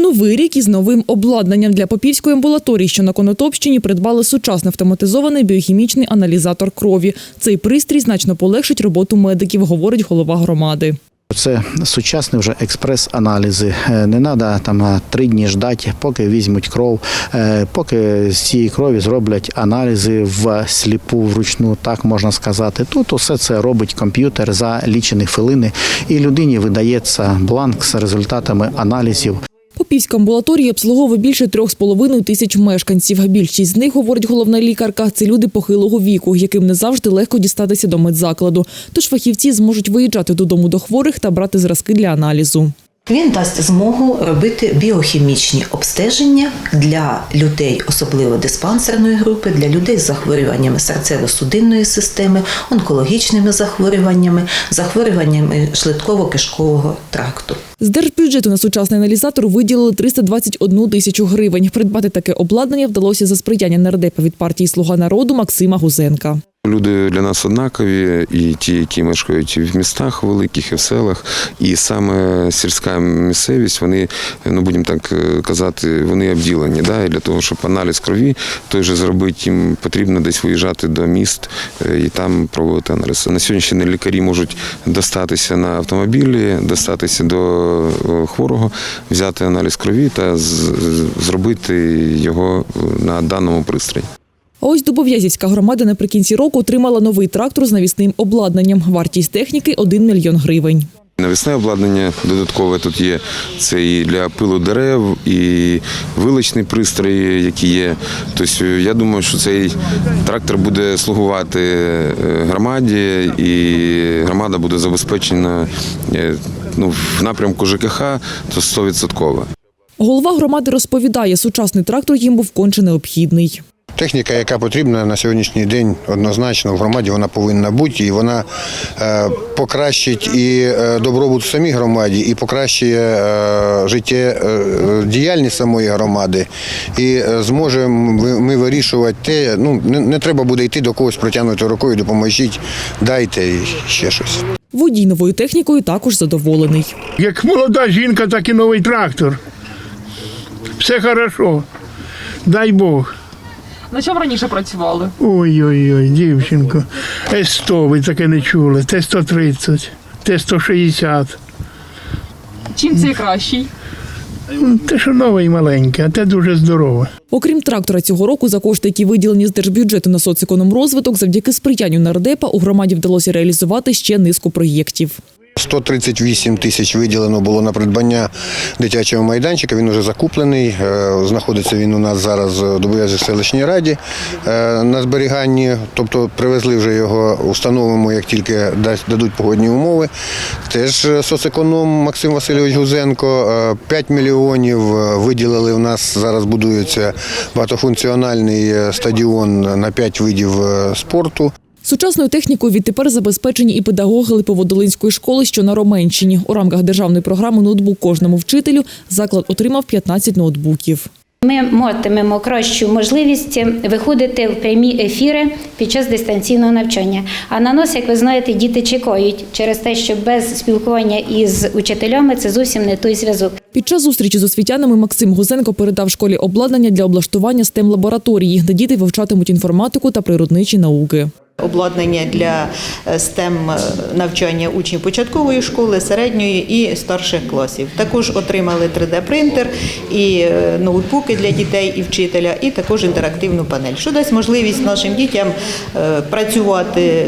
Новий рік із новим обладнанням для Попівської амбулаторії, що на Конотопщині, придбали сучасний автоматизований біохімічний аналізатор крові. Цей пристрій значно полегшить роботу медиків, говорить голова громади. Це сучасні вже експрес-аналізи. Не треба там 3 дні чекати, поки візьмуть кров, поки з цієї крові зроблять аналізи всліпу, вручну, так можна сказати. Тут усе це робить комп'ютер за лічені хвилини, і людині видається бланк з результатами аналізів. Попівська амбулаторія обслуговує більше 3,5 тисяч мешканців. Більшість з них, говорить головна лікарка, це люди похилого віку, яким не завжди легко дістатися до медзакладу. Тож фахівці зможуть виїжджати додому до хворих та брати зразки для аналізу. Він дасть змогу робити біохімічні обстеження для людей, особливо диспансерної групи, для людей з захворюваннями серцево-судинної системи, онкологічними захворюваннями, захворюваннями шлунково-кишкового тракту. З держбюджету на сучасний аналізатор виділили 321 тисячу гривень. Придбати таке обладнання вдалося за сприяння нардепа від партії «Слуга народу» Максима Гузенка. Люди для нас однакові, і ті, які мешкають і в містах великих, і в селах. І саме сільська місцевість, вони, будемо так казати, вони обділені. Да? І для того, щоб аналіз крові той же зробити, їм потрібно десь виїжджати до міст і там проводити аналіз. На сьогоднішній день лікарі можуть достатися на автомобілі, достатися до хворого, взяти аналіз крові та зробити його на даному пристрої. А ось Дубов'язівська громада наприкінці року отримала новий трактор з навісним обладнанням. Вартість техніки – 1 мільйон гривень. Навісне обладнання додаткове тут є. Це і для пилу дерев, і вилочні пристрої, які є. Тобто, я думаю, що цей трактор буде слугувати громаді, і громада буде забезпечена в напрямку ЖКХ, то 100%. Голова громади розповідає, сучасний трактор їм був конче необхідний. Техніка, яка потрібна на сьогоднішній день, однозначно в громаді вона повинна бути, і вона покращить і добробут в самій громаді, і покращує життєдіяльність самої громади. І зможемо ми вирішувати те, не треба буде йти до когось протягнути рукою, допоможіть, дайте і ще щось. Водій новою технікою також задоволений. Як молода жінка, так і новий трактор. Все добре, дай Бог. На чому раніше працювали? Ой-ой-ой, дівчинко. С-100, ви таке не чули, Т-130, Т-160. Чим це кращий? Те, що нове і маленьке, а те дуже здорове. Окрім трактора, цього року за кошти, які виділені з держбюджету на соцекономрозвиток, завдяки сприянню нардепа у громаді вдалося реалізувати ще низку проєктів. 138 тисяч виділено було на придбання дитячого майданчика, він вже закуплений, знаходиться він у нас зараз в Дубов'язівській селищній раді на зберіганні, тобто привезли вже його, установимо, як тільки дадуть погодні умови. Теж соцеконом Максим Васильович Гузенко, 5 мільйонів виділили, у нас зараз будується багатофункціональний стадіон на 5 видів спорту. Сучасною технікою відтепер забезпечені і педагоги Липоводолинської школи, що на Роменщині. У рамках державної програми «Ноутбук кожному вчителю» заклад отримав 15 ноутбуків. Ми матимемо кращу можливість виходити в прямі ефіри під час дистанційного навчання. А на нас, як ви знаєте, діти чекають через те, що без спілкування із учителями це зовсім не той зв'язок. Під час зустрічі з освітянами Максим Гузенко передав школі обладнання для облаштування STEM-лабораторії, де діти вивчатимуть інформатику та природничі науки. Обладнання для STEM навчання учнів початкової школи, середньої і старших класів. Також отримали 3D-принтер і ноутбуки для дітей і вчителя, і також інтерактивну панель, що дасть можливість нашим дітям працювати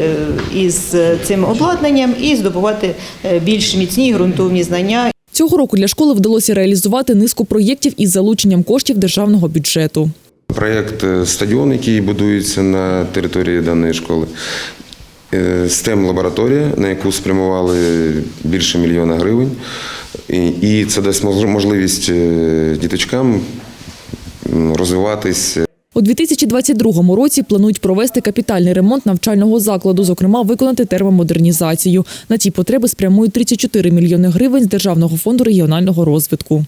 із цим обладнанням і здобувати більш міцні ґрунтовні знання. Цього року для школи вдалося реалізувати низку проєктів із залученням коштів державного бюджету. Проєкт «Стадіон», який будується на території даної школи, STEM-лабораторія, на яку спрямували більше 1 мільйона гривень. І це дасть можливість діточкам розвиватись. У 2022 році планують провести капітальний ремонт навчального закладу, зокрема виконати термомодернізацію. На ці потреби спрямують 34 мільйони гривень з Державного фонду регіонального розвитку.